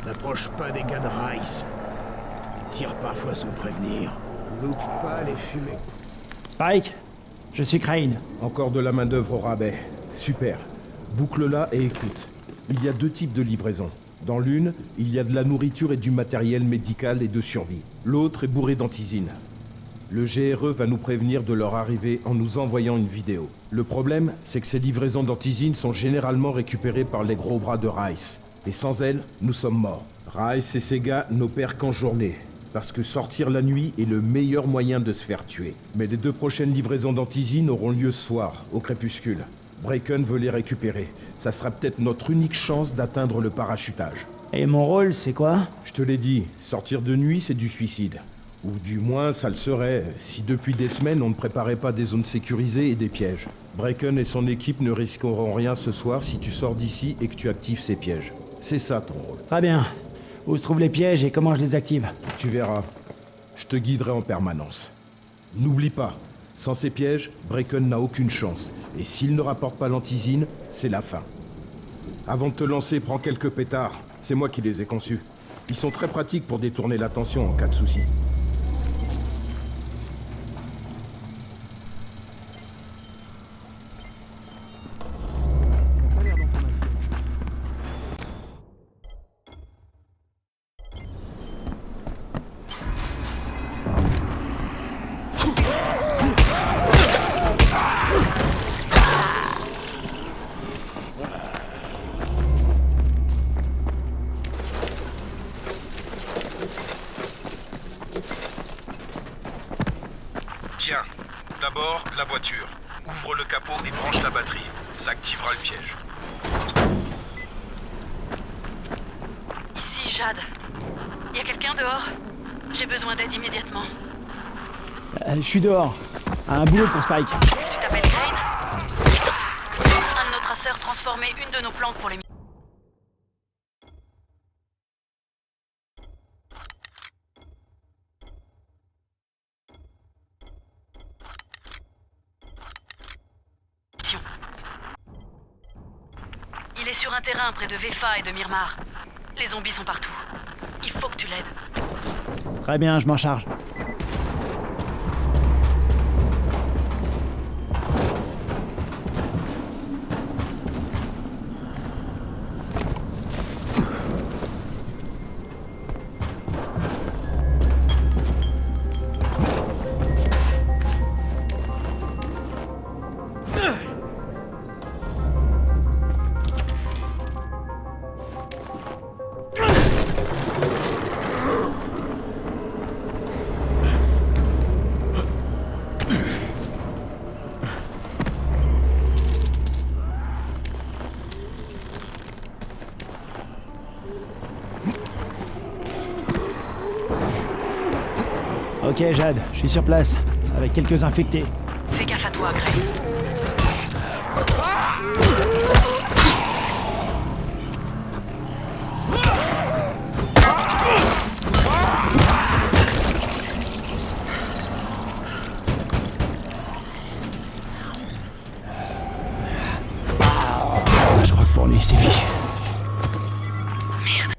T'approches pas des gars de Rice. Ils tirent parfois sans prévenir. Loupe pas les fumées. Spike, je suis Crane. Encore de la main-d'œuvre au rabais. Super. Boucle-la et écoute. Il y a 2 types de livraisons. Dans l'une, il y a de la nourriture et du matériel médical et de survie. L'autre est bourrée d'antisine. Le GRE va nous prévenir de leur arrivée en nous envoyant une vidéo. Le problème, c'est que ces livraisons d'antisine sont généralement récupérées par les gros bras de Rice. Et sans elles, nous sommes morts. Rice et ses gars n'opèrent qu'en journée. Parce que sortir la nuit est le meilleur moyen de se faire tuer. Mais les 2 prochaines livraisons d'antisine auront lieu ce soir, au crépuscule. Bracken veut les récupérer. Ça sera peut-être notre unique chance d'atteindre le parachutage. Et mon rôle, c'est quoi? Je te l'ai dit, sortir de nuit, c'est du suicide. Ou du moins, ça le serait, si depuis des semaines, on ne préparait pas des zones sécurisées et des pièges. Bracken et son équipe ne risqueront rien ce soir si tu sors d'ici et que tu actives ces pièges. C'est ça ton rôle. Très bien. Où se trouvent les pièges et comment je les active? Tu verras. Je te guiderai en permanence. N'oublie pas, sans ces pièges, Bracken n'a aucune chance. Et s'il ne rapporte pas l'antisine, c'est la fin. Avant de te lancer, prends quelques pétards. C'est moi qui les ai conçus. Ils sont très pratiques pour détourner l'attention en cas de souci. Tiens, d'abord, la voiture. Ouvre le capot et branche la batterie. Ça activera le piège. Ici, Jade. Y a quelqu'un dehors? J'ai besoin d'aide immédiatement. Je suis dehors. Un boulot pour Spike. Tu t'appelles Crane? Un de nos traceurs transformait une de nos plantes pour les... Il est sur un terrain près de Vefa et de Myrmar. Les zombies sont partout. Il faut que tu l'aides. Très bien, je m'en charge. Ok, Jade, je suis sur place, avec quelques infectés. Fais gaffe à toi, Crane. Je crois que pour lui, c'est fichu. Merde.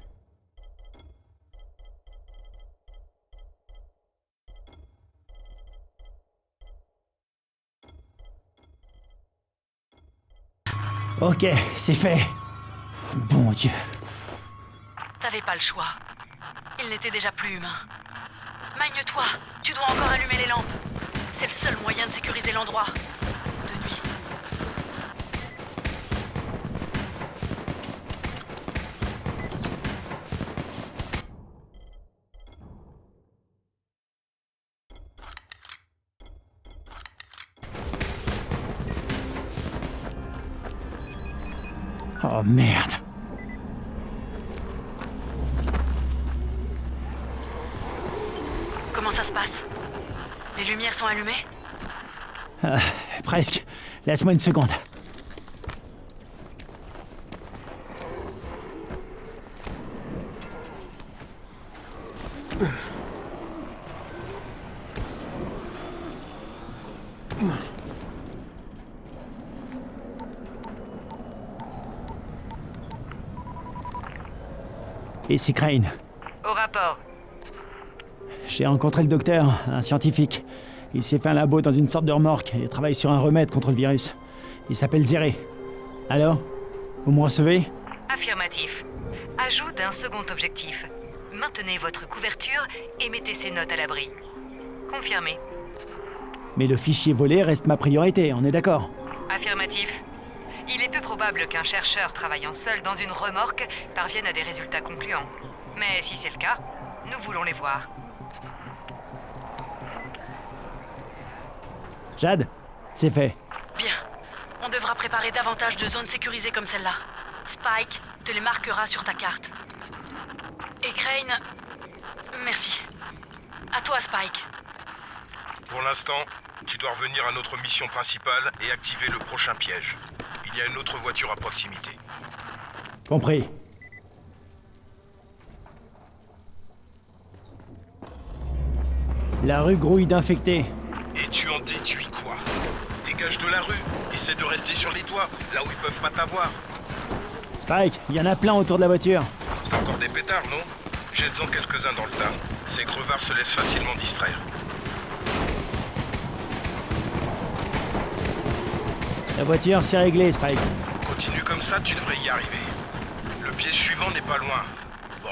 Ok, c'est fait. Bon Dieu. T'avais pas le choix. Il n'était déjà plus humain. Magne-toi, tu dois encore allumer les lampes. C'est le seul moyen de sécuriser l'endroit. De nuit. Oh merde. Comment ça se passe? Les lumières sont allumées? Presque. Laisse-moi une seconde. Et c'est Crane. Au rapport. J'ai rencontré le docteur, un scientifique. Il s'est fait un labo dans une sorte de remorque et travaille sur un remède contre le virus. Il s'appelle Zéré. Alors? Vous me recevez? Affirmatif. Ajout d'un second objectif. Maintenez votre couverture et mettez ces notes à l'abri. Confirmé. Mais le fichier volé reste ma priorité, on est d'accord? Affirmatif. Il est peu probable qu'un chercheur travaillant seul dans une remorque parvienne à des résultats concluants. Mais si c'est le cas, nous voulons les voir. Jade? C'est fait. Bien. On devra préparer davantage de zones sécurisées comme celle-là. Spike te les marquera sur ta carte. Et Crane... Merci. À toi, Spike. Pour l'instant, tu dois revenir à notre mission principale et activer le prochain piège. Il y a une autre voiture à proximité. Compris. La rue grouille d'infectés. Et tu en déduis quoi? Dégage de la rue, essaie de rester sur les toits, là où ils peuvent pas t'avoir. Spike, il y en a plein autour de la voiture. T'as encore des pétards, non? Jette-en quelques-uns dans le tas. Ces crevards se laissent facilement distraire. La voiture, c'est réglé, Spike. Continue comme ça, tu devrais y arriver. Le piège suivant n'est pas loin. Bon,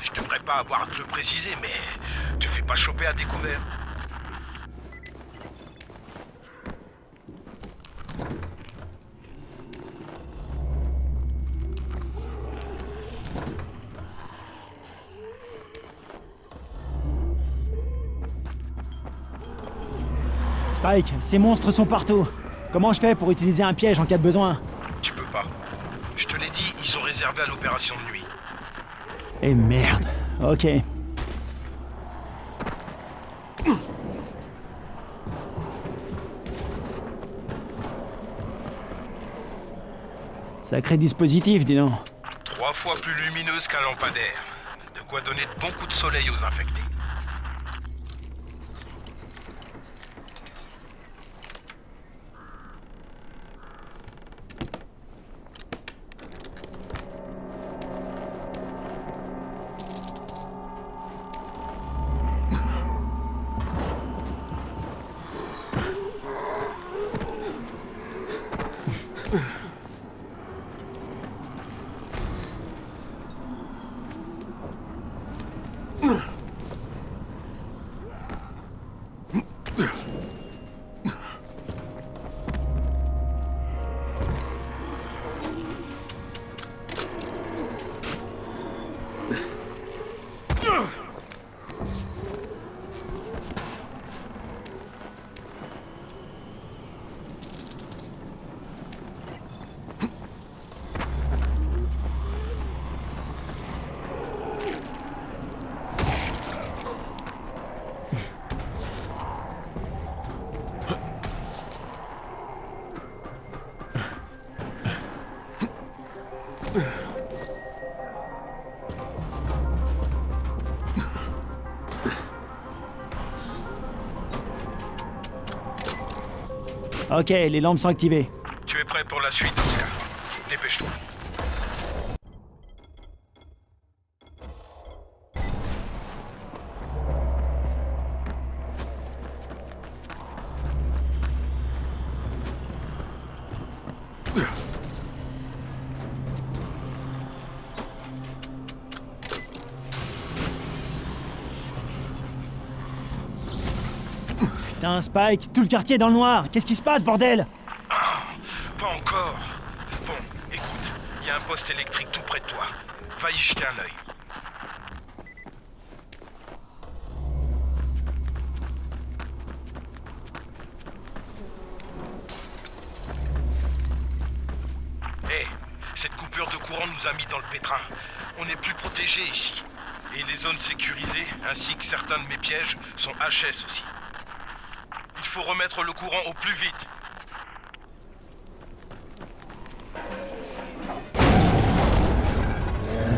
je devrais pas avoir à te le préciser, mais te fais pas choper à découvert. Spike, ces monstres sont partout. Comment je fais pour utiliser un piège en cas de besoin? Tu peux pas. Je te l'ai dit, ils sont réservés à l'opération de nuit. Eh merde. Ok. Sacré dispositif, dis donc. 3 fois plus lumineuse qu'un lampadaire. De quoi donner de bons coups de soleil aux infectés. Ok, les lampes sont activées. Tu es prêt pour la suite, Oscar. Dépêche-toi. Putain, Spike, tout le quartier est dans le noir. Qu'est-ce qui se passe, bordel? Pas encore. Bon, écoute, il y a un poste électrique tout près de toi. Va y jeter un œil. Hé, cette coupure de courant nous a mis dans le pétrin. On n'est plus protégés ici. Et les zones sécurisées, ainsi que certains de mes pièges, sont HS aussi. Il faut remettre le courant au plus vite.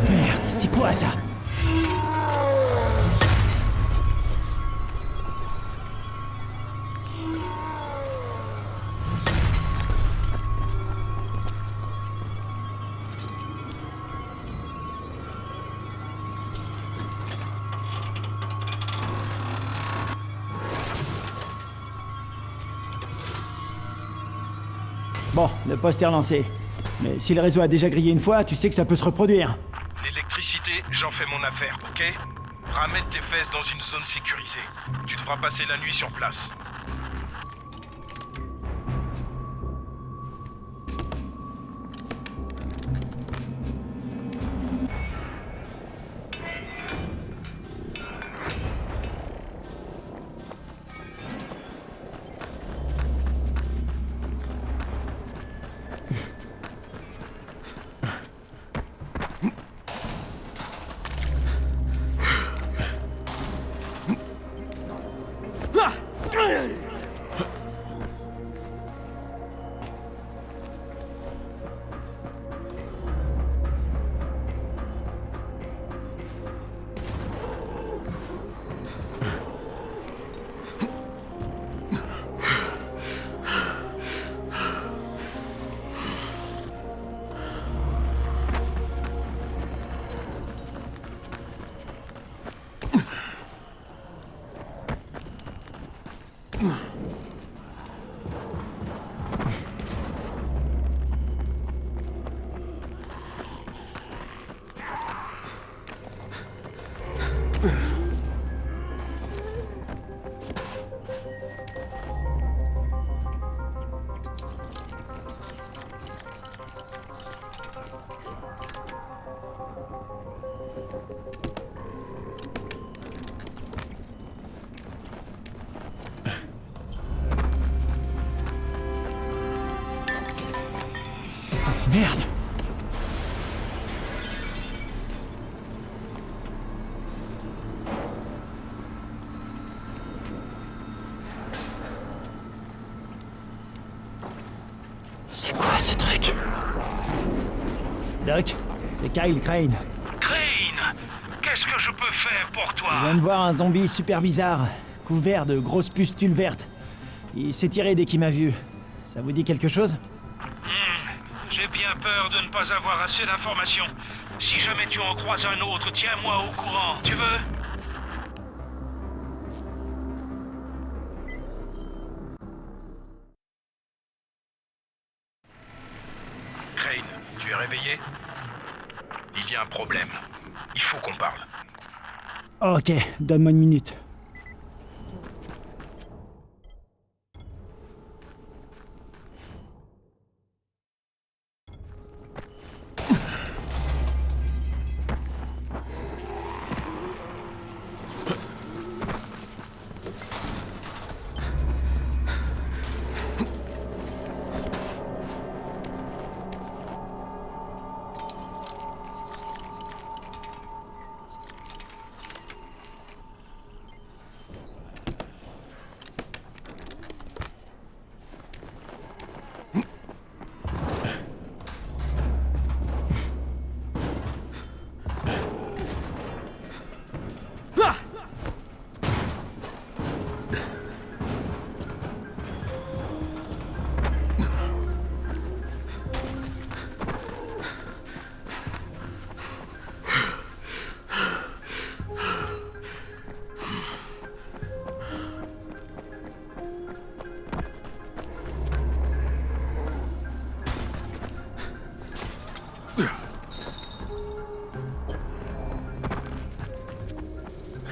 Merde, c'est quoi ça? Bon, le poste est relancé. Mais si le réseau a déjà grillé une fois, tu sais que ça peut se reproduire. L'électricité, j'en fais mon affaire, ok? Ramène tes fesses dans une zone sécurisée. Tu devras passer la nuit sur place. Merde! C'est quoi ce truc? Doc, c'est Kyle Crane. Crane! Qu'est-ce que je peux faire pour toi? Je viens de voir un zombie super bizarre, couvert de grosses pustules vertes. Il s'est tiré dès qu'il m'a vu. Ça vous dit quelque chose? J'ai bien peur de ne pas avoir assez d'informations. Si jamais tu en croises un autre, tiens-moi au courant. Tu veux? Crane, tu es réveillé? Il y a un problème. Il faut qu'on parle. Ok, donne-moi une minute.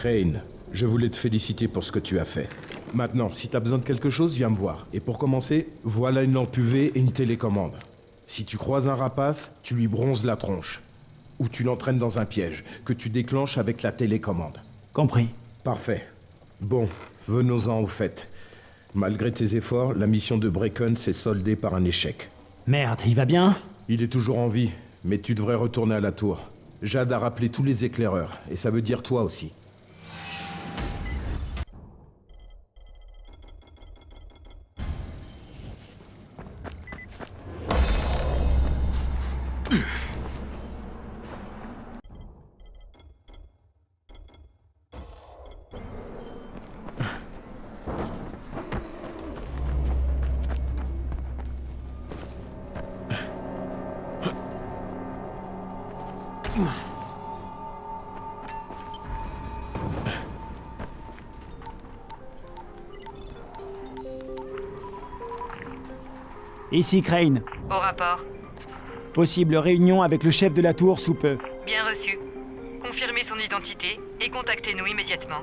Crane, je voulais te féliciter pour ce que tu as fait. Maintenant, si t'as besoin de quelque chose, viens me voir. Et pour commencer, voilà une lampe UV et une télécommande. Si tu croises un rapace, tu lui bronzes la tronche. Ou tu l'entraînes dans un piège, que tu déclenches avec la télécommande. Compris. Parfait. Bon, venons-en au fait. Malgré tes efforts, la mission de Bracken s'est soldée par un échec. Merde, il va bien? Il est toujours en vie, mais tu devrais retourner à la tour. Jade a rappelé tous les éclaireurs, et ça veut dire toi aussi. Ici Crane. Au rapport. Possible réunion avec le chef de la tour sous peu. Bien reçu. Confirmez son identité et contactez-nous immédiatement.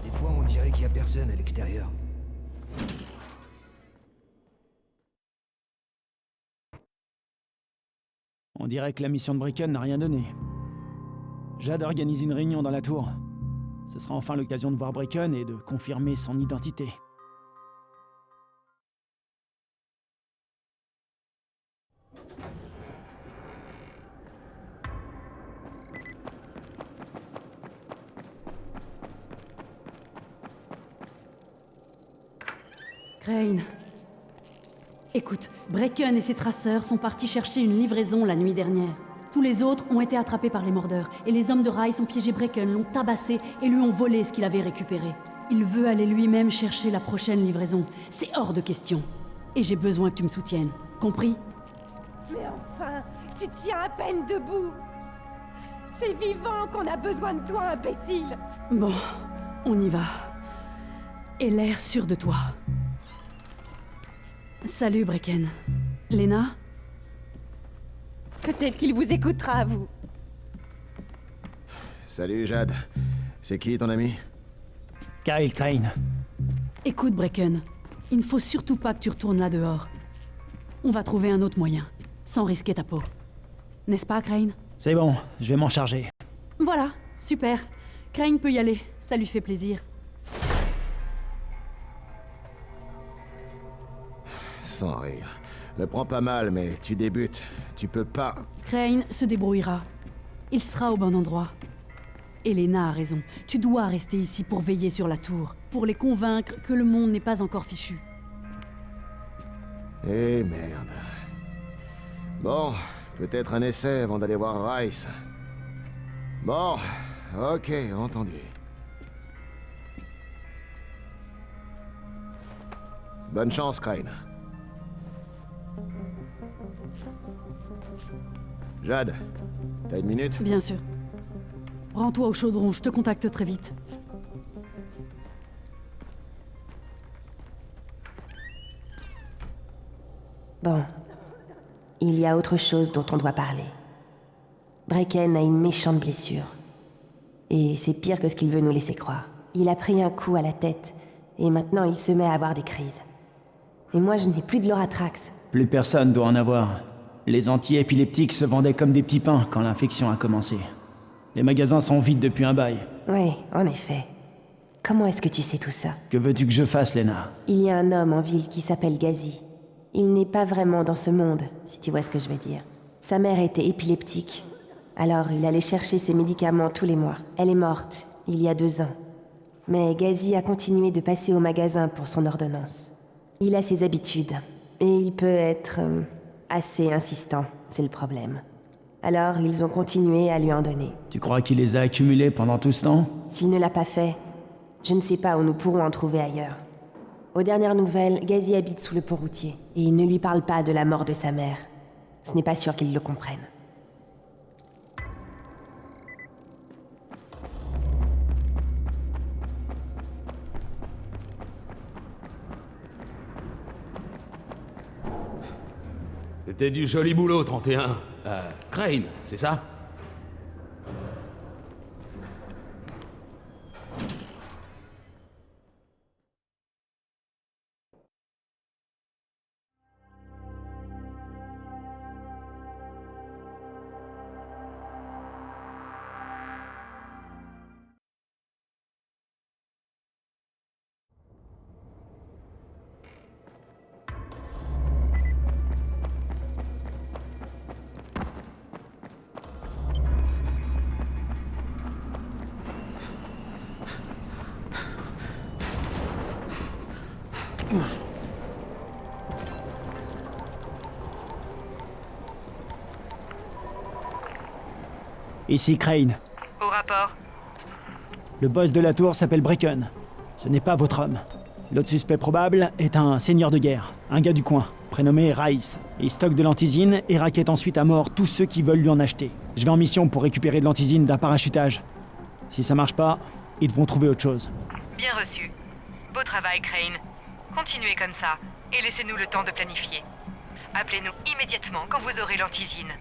Des fois, on dirait qu'il y a personne à l'extérieur. On dirait que la mission de Bracken n'a rien donné. Jade organise une réunion dans la tour. Ce sera enfin l'occasion de voir Bracken et de confirmer son identité. Crane. Écoute, Bracken et ses traceurs sont partis chercher une livraison la nuit dernière. Tous les autres ont été attrapés par les mordeurs, et les hommes de Rice ont piégé Bracken, l'ont tabassé et lui ont volé ce qu'il avait récupéré. Il veut aller lui-même chercher la prochaine livraison. C'est hors de question. Et j'ai besoin que tu me soutiennes. Compris? Mais enfin, tu tiens à peine debout. C'est vivant qu'on a besoin de toi, imbécile. Bon, on y va. Et l'air sûr de toi. Salut, Bracken. Lena? Peut-être qu'il vous écoutera, à vous. Salut Jade. C'est qui ton ami? Kyle Crane. Écoute, Bracken. Il ne faut surtout pas que tu retournes là dehors. On va trouver un autre moyen, sans risquer ta peau. N'est-ce pas, Crane? C'est bon, je vais m'en charger. Voilà, super. Crane peut y aller, ça lui fait plaisir. Sans rire. Me prends pas mal, mais tu débutes. Tu peux pas... Crane se débrouillera. Il sera au bon endroit. Elena a raison. Tu dois rester ici pour veiller sur la tour, pour les convaincre que le monde n'est pas encore fichu. Eh merde. Bon, peut-être un essai avant d'aller voir Rice. Bon, ok, entendu. Bonne chance, Crane. Jade, t'as une minute? Bien sûr. Rends-toi au chaudron, je te contacte très vite. Bon. Il y a autre chose dont on doit parler. Bracken a une méchante blessure. Et c'est pire que ce qu'il veut nous laisser croire. Il a pris un coup à la tête, et maintenant il se met à avoir des crises. Et moi je n'ai plus de l'Oratrax. Plus personne doit en avoir. Les anti-épileptiques se vendaient comme des petits pains quand l'infection a commencé. Les magasins sont vides depuis un bail. Oui, en effet. Comment est-ce que tu sais tout ça? Que veux-tu que je fasse, Lena? Il y a un homme en ville qui s'appelle Gazi. Il n'est pas vraiment dans ce monde, si tu vois ce que je veux dire. Sa mère était épileptique. Alors il allait chercher ses médicaments tous les mois. Elle est morte, il y a 2 ans. Mais Gazi a continué de passer au magasin pour son ordonnance. Il a ses habitudes. Et il peut être... assez insistant, c'est le problème. Alors, ils ont continué à lui en donner. Tu crois qu'il les a accumulés pendant tout ce temps? S'il ne l'a pas fait, je ne sais pas où nous pourrons en trouver ailleurs. Aux dernières nouvelles, Gazi habite sous le pont routier, et il ne lui parle pas de la mort de sa mère. Ce n'est pas sûr qu'il le comprenne. C'était du joli boulot, 31. Crane, c'est ça? Ici Crane. Au rapport. Le boss de la tour s'appelle Bracken. Ce n'est pas votre homme. L'autre suspect probable est un seigneur de guerre, un gars du coin, prénommé Rice. Il stocke de l'antisine et raquette ensuite à mort tous ceux qui veulent lui en acheter. Je vais en mission pour récupérer de l'antisine d'un parachutage. Si ça marche pas, ils devront trouver autre chose. Bien reçu. Beau travail, Crane. Continuez comme ça, et laissez-nous le temps de planifier. Appelez-nous immédiatement quand vous aurez l'antisine.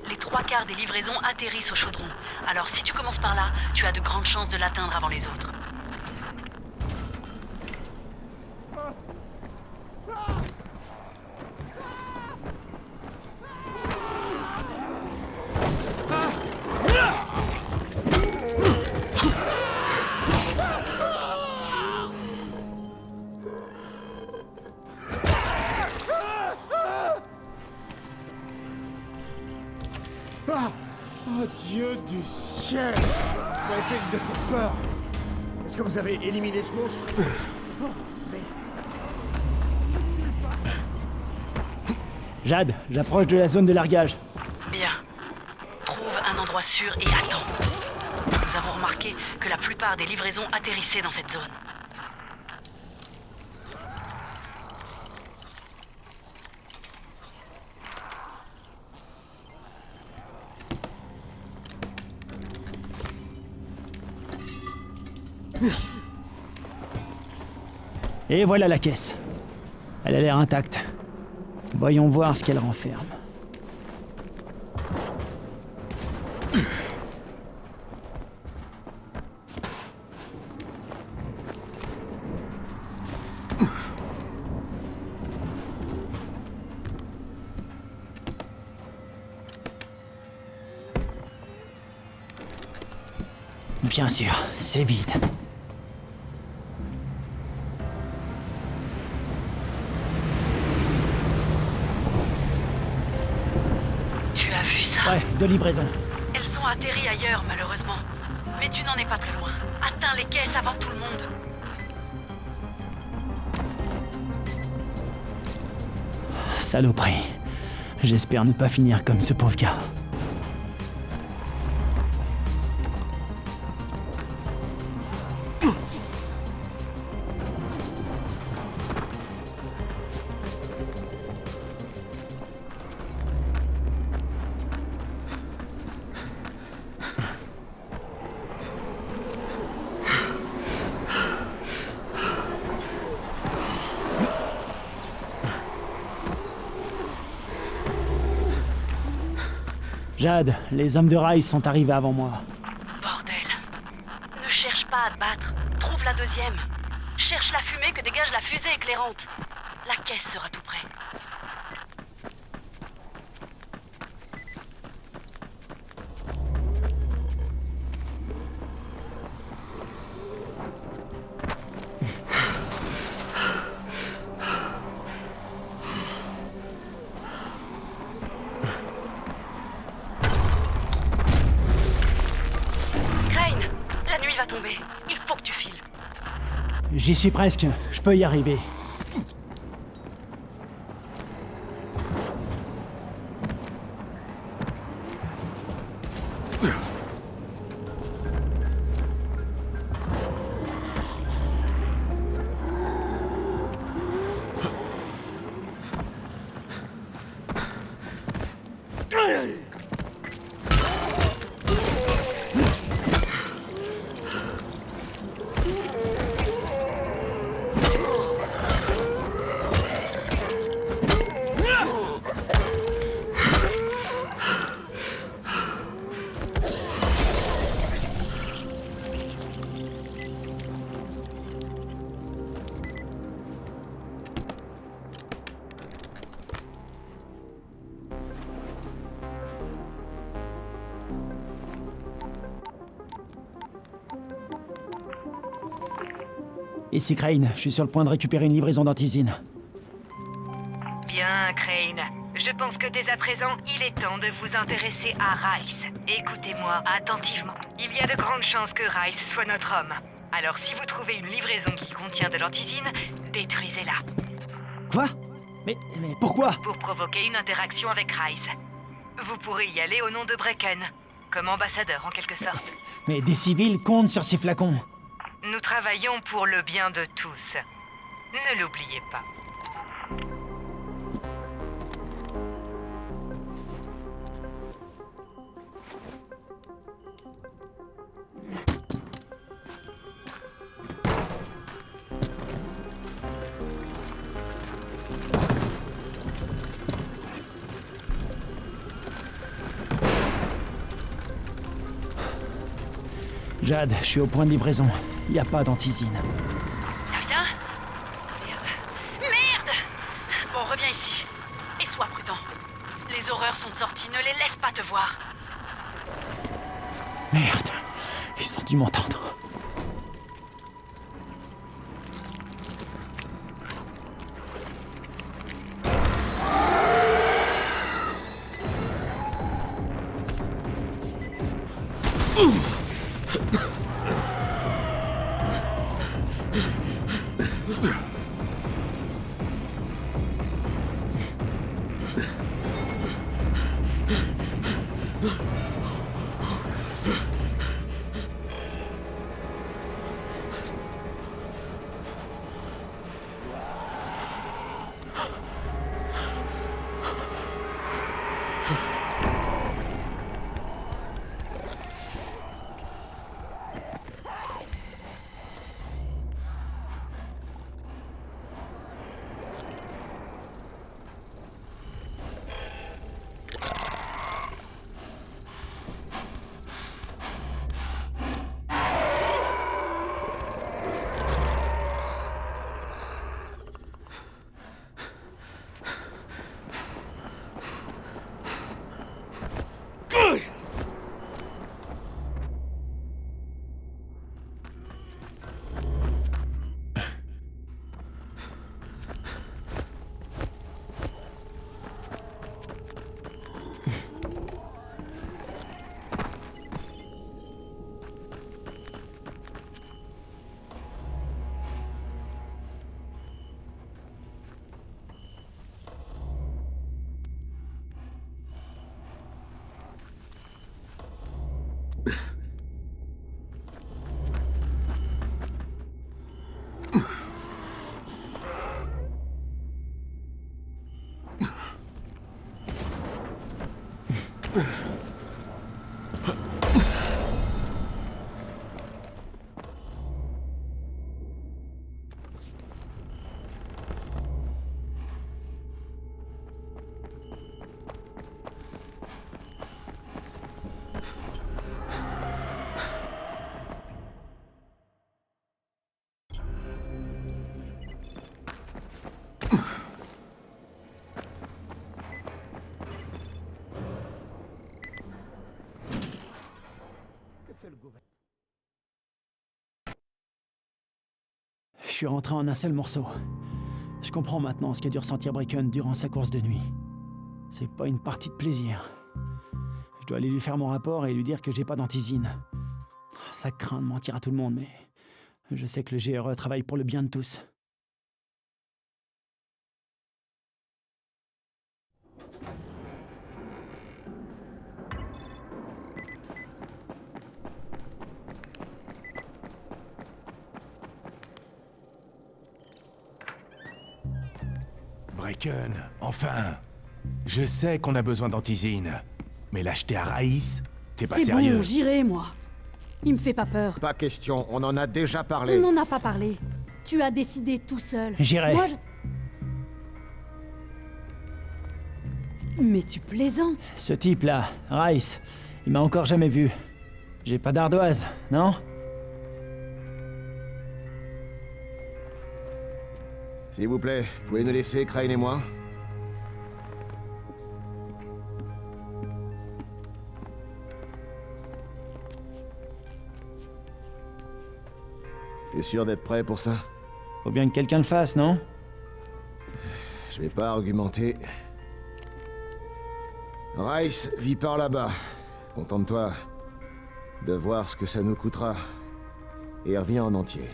Les 3/4 des livraisons atterrissent au chaudron. Alors si tu commences par là, tu as de grandes chances de l'atteindre avant les autres. Oh Dieu du ciel! Vous avez fait de cette peur! Est-ce que vous avez éliminé ce monstre? Jade, j'approche de la zone de largage. Bien. Trouve un endroit sûr et attends. Nous avons remarqué que la plupart des livraisons atterrissaient dans cette zone. Et voilà la caisse. Elle a l'air intacte. Voyons voir ce qu'elle renferme. Bien sûr, c'est vide. Ouais, de livraison. Elles sont atterries ailleurs, malheureusement. Mais tu n'en es pas très loin. Atteins les caisses avant tout le monde. Saloperie. J'espère ne pas finir comme ce pauvre gars. Jade, les hommes de Rice sont arrivés avant moi. Bordel. Ne cherche pas à te battre. Trouve la deuxième. Cherche la fumée que dégage la fusée éclairante. La caisse sera tout près. Tomber. Il faut que tu files. J'y suis presque. Je peux y arriver. Ici Crane, je suis sur le point de récupérer une livraison d'antisine. Bien, Crane. Je pense que dès à présent, il est temps de vous intéresser à Rice. Écoutez-moi attentivement. Il y a de grandes chances que Rice soit notre homme. Alors si vous trouvez une livraison qui contient de l'antisine, détruisez-la. Quoi? Mais pourquoi? Pour provoquer une interaction avec Rice. Vous pourrez y aller au nom de Brecken, comme ambassadeur en quelque sorte. Mais des civils comptent sur ces flacons. Nous travaillons pour le bien de tous. Ne l'oubliez pas. Jade, je suis au point de livraison. Il n'y a pas d'antisine. Rien? Merde. Merde! Bon, reviens ici. Et sois prudent. Les horreurs sont sorties, ne les laisse pas te voir. Merde, ils ont dû m'entendre. Je suis rentré en un seul morceau. Je comprends maintenant ce qu'a dû ressentir Brecken durant sa course de nuit. C'est pas une partie de plaisir. Je dois aller lui faire mon rapport et lui dire que j'ai pas d'antisine. Ça craint de mentir à tout le monde, mais je sais que le GRE travaille pour le bien de tous. Brecken, enfin. Je sais qu'on a besoin d'antisine, mais l'acheter à Raïs, t'es pas sérieux. C'est bon, j'irai, moi. Il me fait pas peur. Pas question, on en a déjà parlé. On n'en a pas parlé. Tu as décidé tout seul. J'irai. Moi, Mais tu plaisantes. Ce type-là, Rice, il m'a encore jamais vu. J'ai pas d'ardoise, non? S'il vous plaît, pouvez nous laisser, Crane et moi? T'es sûr d'être prêt pour ça? Faut bien que quelqu'un le fasse, non? Je vais pas argumenter. Rice vit par là-bas. Contente-toi de voir ce que ça nous coûtera. Et reviens en entier.